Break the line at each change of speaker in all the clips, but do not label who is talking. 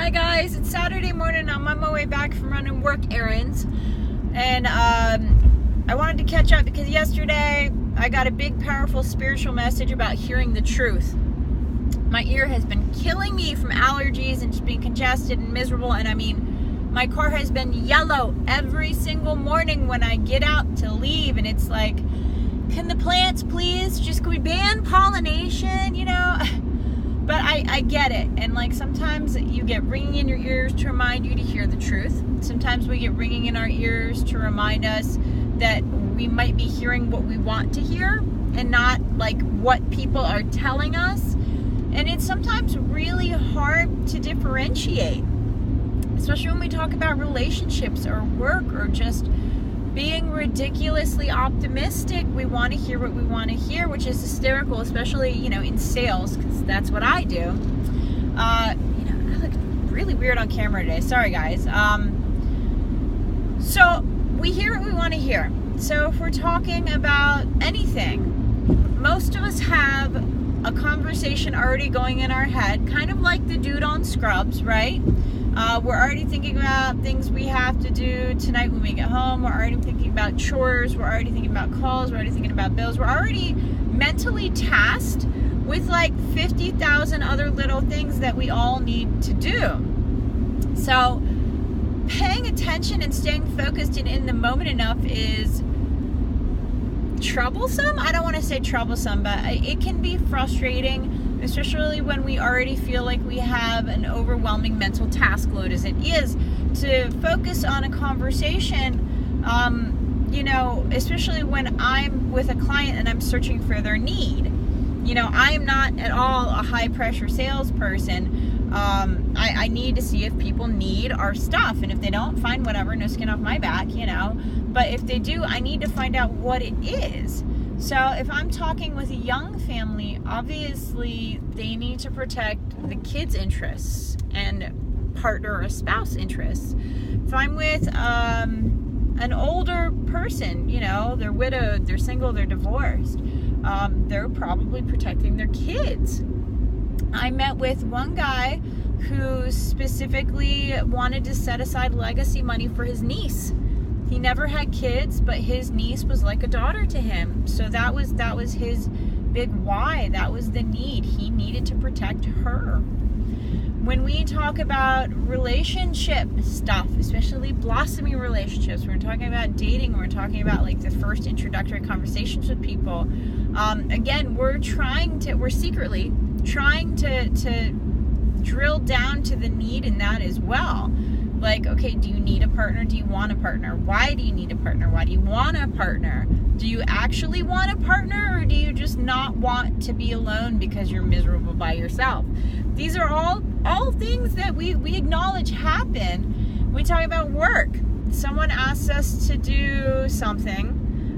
Hi guys, it's Saturday morning. I'm on my way back from running work errands, and I wanted to catch up because yesterday I got a big, powerful spiritual message about hearing the truth. My ear has been killing me from allergies and just being congested and miserable, and I mean, my car has been yellow every single morning when I get out to leave, and it's like, can the plants please just, can we ban pollination, you know? But I get it, and like sometimes you get ringing in your ears to remind you to hear the truth. Sometimes we get ringing in our ears to remind us that we might be hearing what we want to hear and not like what people are telling us. And it's sometimes really hard to differentiate, especially when we talk about relationships or work or just being ridiculously optimistic. We want to hear what we want to hear, which is hysterical, especially, you know, in sales, because that's what I do. I look really weird on camera today. Sorry, guys. So we hear what we want to hear. So if we're talking about anything, most of us have a conversation already going in our head, kind of like the dude on Scrubs, right? We're already thinking about things we have to do tonight when we get home. We're already thinking about chores. We're already thinking about calls. We're already thinking about bills. We're already mentally tasked with like 50,000 other little things that we all need to do. So paying attention and staying focused and in the moment enough is troublesome. I don't want to say troublesome, but it can be frustrating, especially when we already feel like we have an overwhelming mental task load as it is to focus on a conversation, especially when I'm with a client and I'm searching for their need. You know, I am not at all a high pressure salesperson. I need to see if people need our stuff, and if they don't, fine, whatever, no skin off my back, you know. But if they do, I need to find out what it is. So if I'm talking with a young family, obviously they need to protect the kids' interests and partner or spouse interests. If I'm with an older person, you know, they're widowed, they're single, they're divorced, they're probably protecting their kids. I met with one guy who specifically wanted to set aside legacy money for his niece. He never had kids, but his niece was like a daughter to him. So that was his big why. That was the need. He needed to protect her. When we talk about relationship stuff, especially blossoming relationships, we're talking about dating, we're talking about like the first introductory conversations with people. Again, we're secretly trying to drill down to the need in that as well. Like, okay, do you need a partner? Do you want a partner? Why do you need a partner? Why do you want a partner? Do you actually want a partner, or do you just not want to be alone because you're miserable by yourself? These are all things that we acknowledge happen. We talk about work. Someone asks us to do something,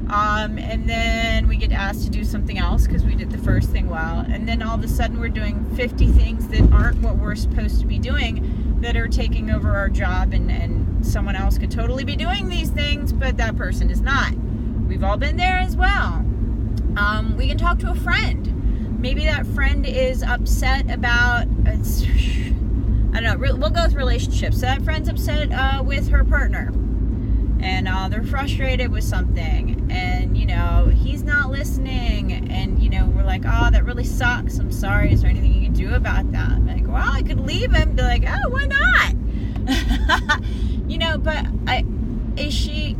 and then we get asked to do something else because we did the first thing well, and then all of a sudden we're doing 50 things that aren't what we're supposed to be doing, that are taking over our job, and someone else could totally be doing these things, but that person is not. We've all been there as well. We can talk to a friend. Maybe that friend is upset about, I don't know, we'll go with relationships. So that friend's upset with her partner, and they're frustrated with something, and, you know, he's not listening, and, you know, we're like, oh, that really sucks, I'm sorry, is there anything you can do about that? I'm like, well, I could leave him, be like, oh, why not? You know, but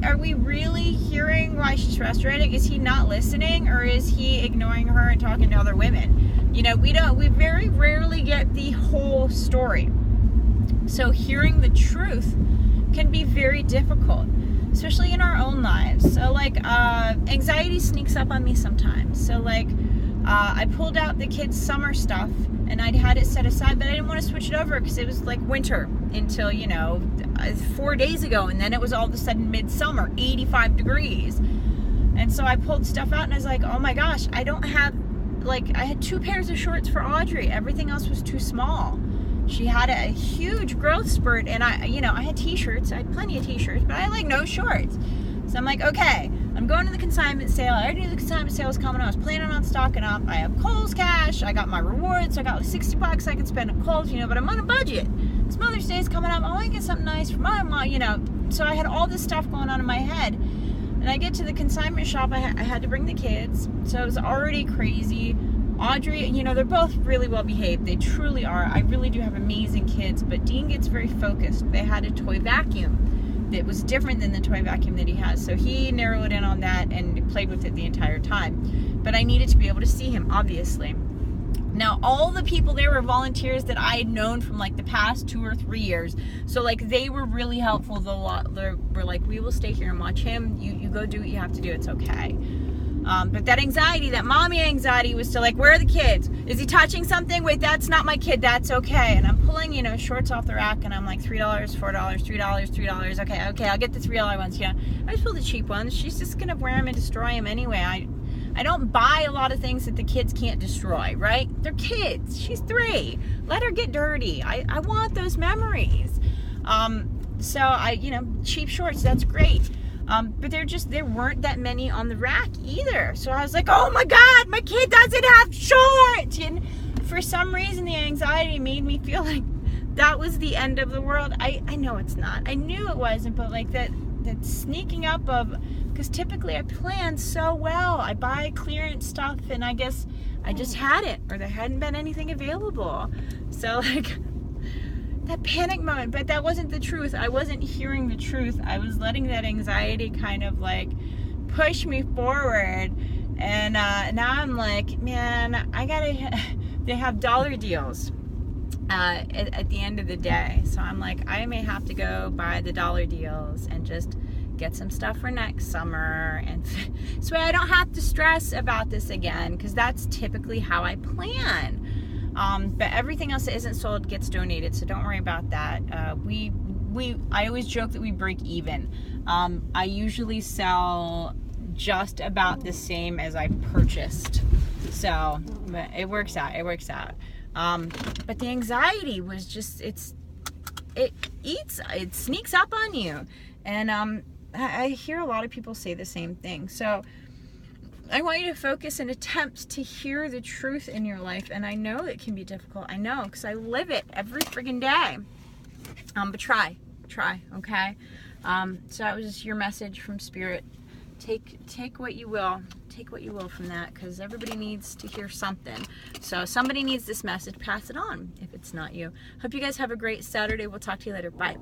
are we really hearing why she's frustrated? Is he not listening, or is he ignoring her and talking to other women? You know, we very rarely get the whole story. So hearing the truth can be very difficult, especially in our own lives. So like, anxiety sneaks up on me sometimes. So like, I pulled out the kids' summer stuff, and I'd had it set aside, but I didn't want to switch it over because it was like winter until, 4 days ago, and then it was all of a sudden midsummer, 85 degrees. And so I pulled stuff out, and I was like, oh my gosh, I don't have, like, I had 2 pairs of shorts for Audrey. Everything else was too small. She had a huge growth spurt, and I had t-shirts. I had plenty of t-shirts, but I had like no shorts. So I'm like, okay, I'm going to the consignment sale. I already knew the consignment sale was coming. I was planning on stocking up. I have Kohl's cash. I got my rewards. So I got like $60 I could spend at Kohl's, but I'm on a budget. This mother Mother's Day is coming up. I want to get something nice for my mom, you know. So I had all this stuff going on in my head. And I get to the consignment shop. I had to bring the kids. So it was already crazy. Audrey, you know, they're both really well behaved. They truly are. I really do have amazing kids. But Dean gets very focused. They had a toy vacuum that was different than the toy vacuum that he has. So he narrowed in on that and played with it the entire time. But I needed to be able to see him, obviously. Now, all the people there were volunteers that I had known from like the past 2 or 3 years. So like they were really helpful. They were like, we will stay here and watch him. You go do what you have to do. It's okay. But that anxiety, that mommy anxiety was still like, where are the kids? Is he touching something? Wait, that's not my kid. That's okay. And I'm pulling, you know, shorts off the rack and I'm like $3, $4, $3. Okay, I'll get the $3 ones. Yeah, I just pull the cheap ones. She's just going to wear them and destroy them anyway. I don't buy a lot of things that the kids can't destroy, right? They're kids. She's 3. Let her get dirty. I want those memories. So you know, cheap shorts, that's great. But there weren't that many on the rack either. So I was like, oh my God, my kid doesn't have shorts. And for some reason, the anxiety made me feel like that was the end of the world. I know it's not. I knew it wasn't, but like that sneaking up of, because typically I plan so well. I buy clearance stuff and I guess I just hadn't, or there hadn't been anything available. So like that panic moment, but that wasn't the truth. I wasn't hearing the truth. I was letting that anxiety kind of like push me forward. And now I'm like, man, they have dollar deals at the end of the day. So I'm like, I may have to go buy the dollar deals and just get some stuff for next summer, and so I don't have to stress about this again, because that's typically how I plan. But everything else that isn't sold gets donated, so don't worry about that. I always joke that we break even. I usually sell just about the same as I purchased, so but it works out. But the anxiety was just, it sneaks up on you, and I hear a lot of people say the same thing. So I want you to focus and attempt to hear the truth in your life. And I know it can be difficult. I know, because I live it every friggin' day. But try, okay? So that was your message from Spirit. Take what you will. Take what you will from that, because everybody needs to hear something. So somebody needs this message. Pass it on if it's not you. Hope you guys have a great Saturday. We'll talk to you later. Bye.